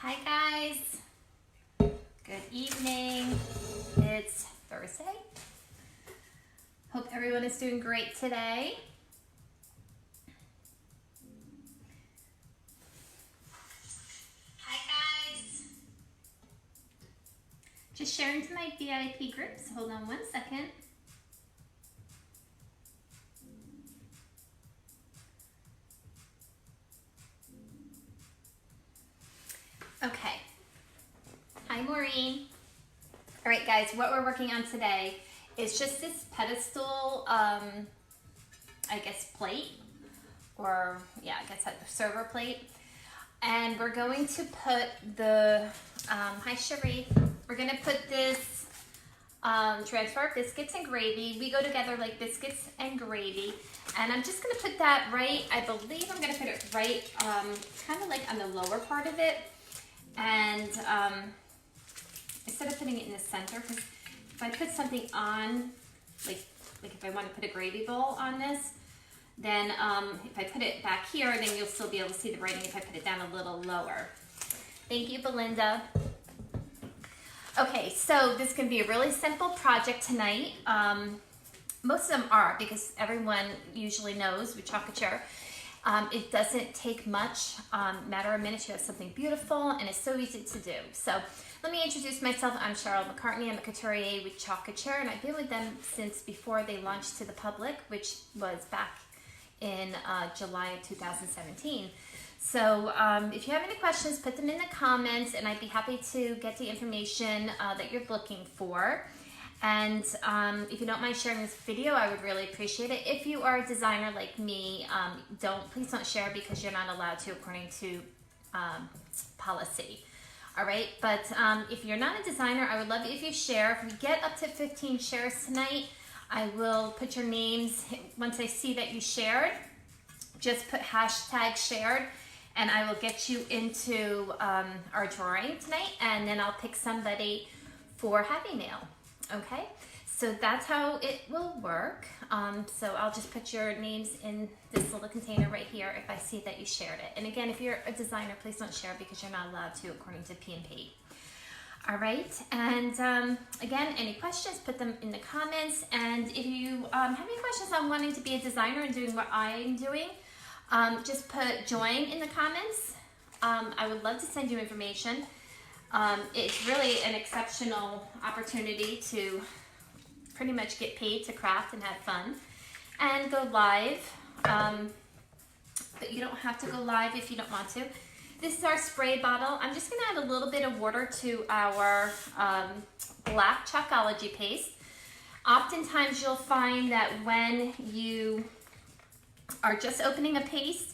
Hi guys, good evening. It's Thursday. Hope everyone is doing great today. Hi guys. Just sharing to my VIP groups. Hold on one second. Okay. Hi, Maureen. All right, guys, what we're working on today is just this pedestal, I guess plate, or yeah, I guess that's the server plate. And we're going to put the, hi Cherie, we're gonna put this transfer biscuits and gravy. We go together like biscuits and gravy. And I'm just gonna put that right, I believe I'm gonna put it right, kind of like on the lower part of it. And instead of putting it in the center, because if I put something on, like if I want to put a gravy bowl on this, then if I put it back here, then you'll still be able to see the writing if I put it down a little lower. Thank you, Belinda. Okay, so this can be a really simple project tonight. Most of them are, because everyone usually knows with chocolate. It doesn't take much, matter of minutes, you have something beautiful, and it's so easy to do. So let me introduce myself. I'm Cheryl McCartney. I'm a couturier with Chocolate, and I've been with them since before they launched to the public, which was back in July of 2017. So if you have any questions, put them in the comments, and I'd be happy to get the information that you're looking for. And if you don't mind sharing this video, I would really appreciate it. If you are a designer like me, please don't share, because you're not allowed to according to policy. All right, but if you're not a designer, I would love it if you share. If we get up to 15 shares tonight, I will put your names. Once I see that you shared, just put hashtag shared, and I will get you into our drawing tonight, and then I'll pick somebody for Happy Mail. Okay, so that's how it will work. So I'll just put your names in this little container right here if I see that you shared it. And again, if you're a designer, please don't share, because you're not allowed to according to P&P. All right, and again, any questions, put them in the comments. And if you have any questions on wanting to be a designer and doing what I'm doing, just put join in the comments. I would love to send you information. It's really an exceptional opportunity to pretty much get paid to craft and have fun and go live, but you don't have to go live if you don't want to. This is our spray bottle. I'm just going to add a little bit of water to our black Chalkology paste. Oftentimes you'll find that when you are just opening a paste,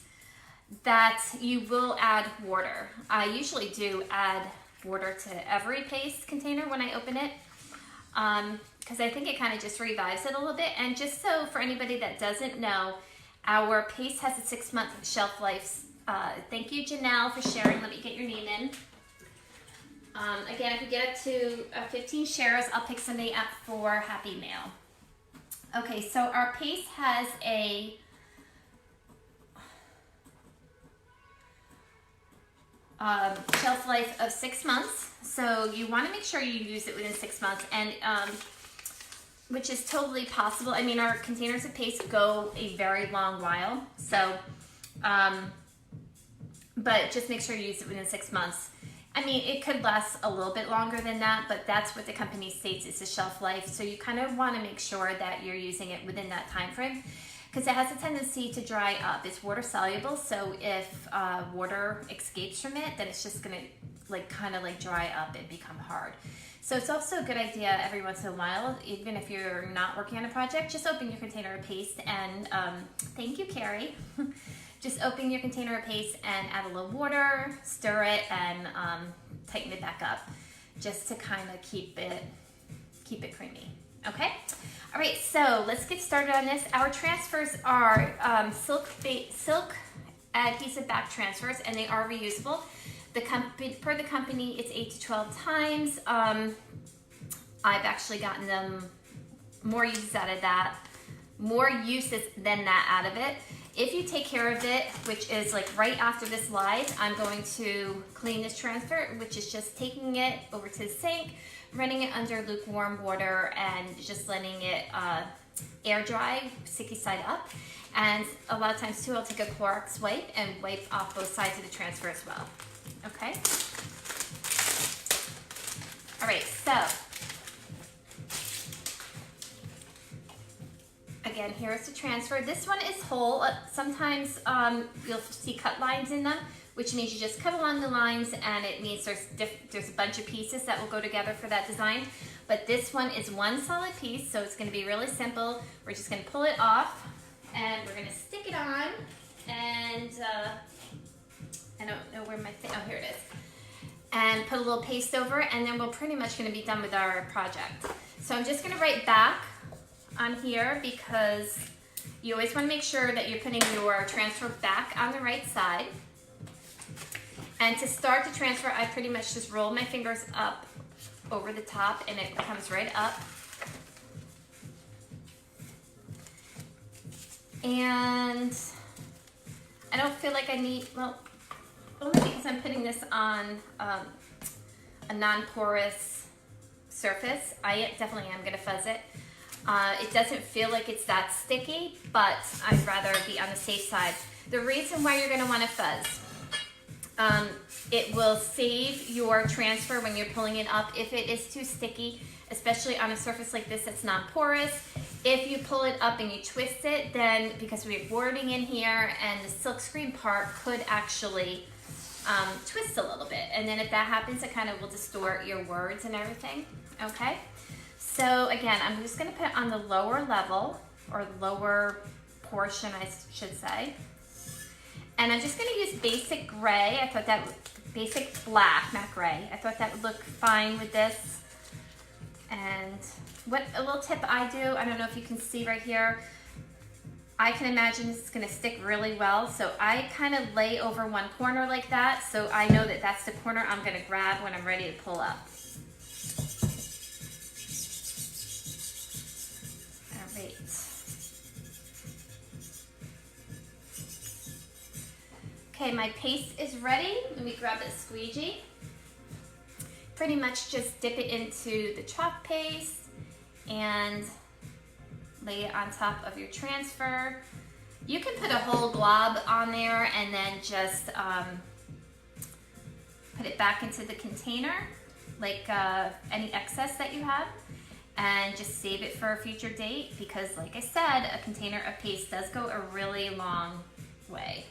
that you will add water. I usually do add water to every paste container when I open it, because I think it kind of just revives it a little bit. And just so for anybody that doesn't know, our paste has a 6-month shelf life. Thank you, Janelle, for sharing. Let me get your name in. Again, if we get up to 15 shares, I'll pick somebody up for Happy Mail. Okay, so our paste has a shelf life of 6 months, so you want to make sure you use it within 6 months, and which is totally possible. I mean, our containers of paste go a very long while, so but just make sure you use it within 6 months. I mean, it could last a little bit longer than that, but that's what the company states is the shelf life, so you kind of want to make sure that you're using it within that time frame, because it has a tendency to dry up. It's water soluble, so if water escapes from it, then it's just gonna kind of dry up and become hard. So it's also a good idea every once in a while, even if you're not working on a project, just open your container of paste and, thank you, Carrie. Just open your container of paste and add a little water, stir it, and tighten it back up, just to kind of keep it creamy. Okay? All right, so let's get started on this. Our transfers are silk adhesive back transfers, and they are reusable. Per the company, it's 8 to 12 times. I've actually gotten them more uses than that out of it. If you take care of it, which is like right after this live, I'm going to clean this transfer, which is just taking it over to the sink, running it under lukewarm water, and just letting it air dry, sticky side up. And a lot of times too, I'll take a Clorox wipe and wipe off both sides of the transfer as well. Okay? All right, so again, here's the transfer. This one is whole. Sometimes you'll see cut lines in them, which means you just cut along the lines, and it means there's a bunch of pieces that will go together for that design. But this one is one solid piece, so it's going to be really simple. We're just going to pull it off, and we're going to stick it on. And I don't know where my thing. Oh, here it is. And put a little paste over it, and then we're pretty much going to be done with our project. So I'm just going to write back on here, because you always want to make sure that you're putting your transfer back on the right side. And to start the transfer, I pretty much just roll my fingers up over the top, and it comes right up. And I don't feel like I need, well, only because I'm putting this on a non-porous surface. I definitely am going to fuzz it. It doesn't feel like it's that sticky, but I'd rather be on the safe side. The reason why you're going to want to fuzz, it will save your transfer when you're pulling it up if it is too sticky, especially on a surface like this that's not porous. If you pull it up and you twist it, then because we have wording in here, and the silk screen part could actually twist a little bit. And then if that happens, it kind of will distort your words and everything. Okay? So again, I'm just going to put it on the lower level, or lower portion, I should say. And I'm just going to use basic gray. I thought that, basic black, not gray. I thought that would look fine with this. And what a little tip I do, I don't know if you can see right here, I can imagine this is going to stick really well. So I kind of lay over one corner like that, so I know that that's the corner I'm going to grab when I'm ready to pull up. All right. Okay, my paste is ready. Let me grab a squeegee. Pretty much just dip it into the chalk paste and lay it on top of your transfer. You can put a whole glob on there and then just put it back into the container, like any excess that you have, and just save it for a future date, because like I said, a container of paste does go a really long way.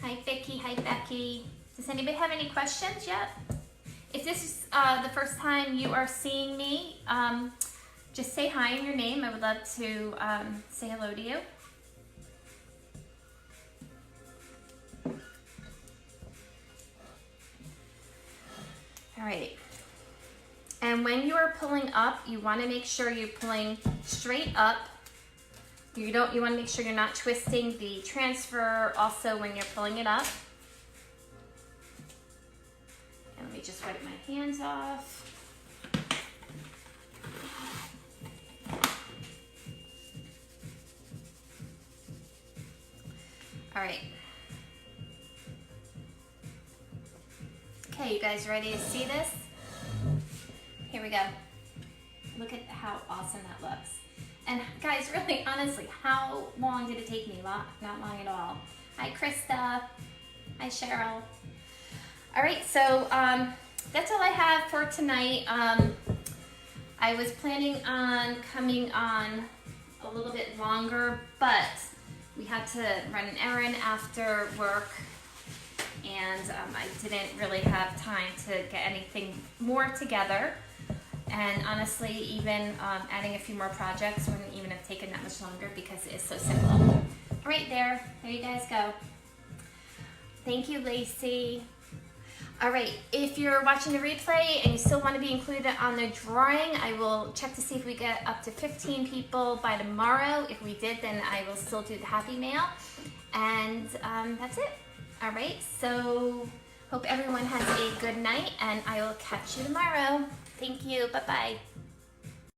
Hi Vicky, hi Becky. Does anybody have any questions yet? If this is the first time you are seeing me, just say hi in your name. I would love to say hello to you. All right. And when you are pulling up, you want to make sure you're pulling straight up. You want to make sure you're not twisting the transfer also when you're pulling it up. And let me just wipe my hands off. All right. Okay, you guys ready to see this? Here we go. Look at how awesome that looks. And guys, really, honestly, how long did it take me? Not long at all. Hi, Krista. Hi, Cheryl. All right, so that's all I have for tonight. I was planning on coming on a little bit longer, but we had to run an errand after work, and I didn't really have time to get anything more together. And honestly, even adding a few more projects wouldn't even have taken that much longer, because it is so simple. All right, there you guys go. Thank you, Lacey. All right, if you're watching the replay and you still want to be included on the drawing, I will check to see if we get up to 15 people by tomorrow. If we did, then I will still do the happy mail. And that's it. All right, so hope everyone has a good night, and I will catch you tomorrow. Thank you. Bye-bye.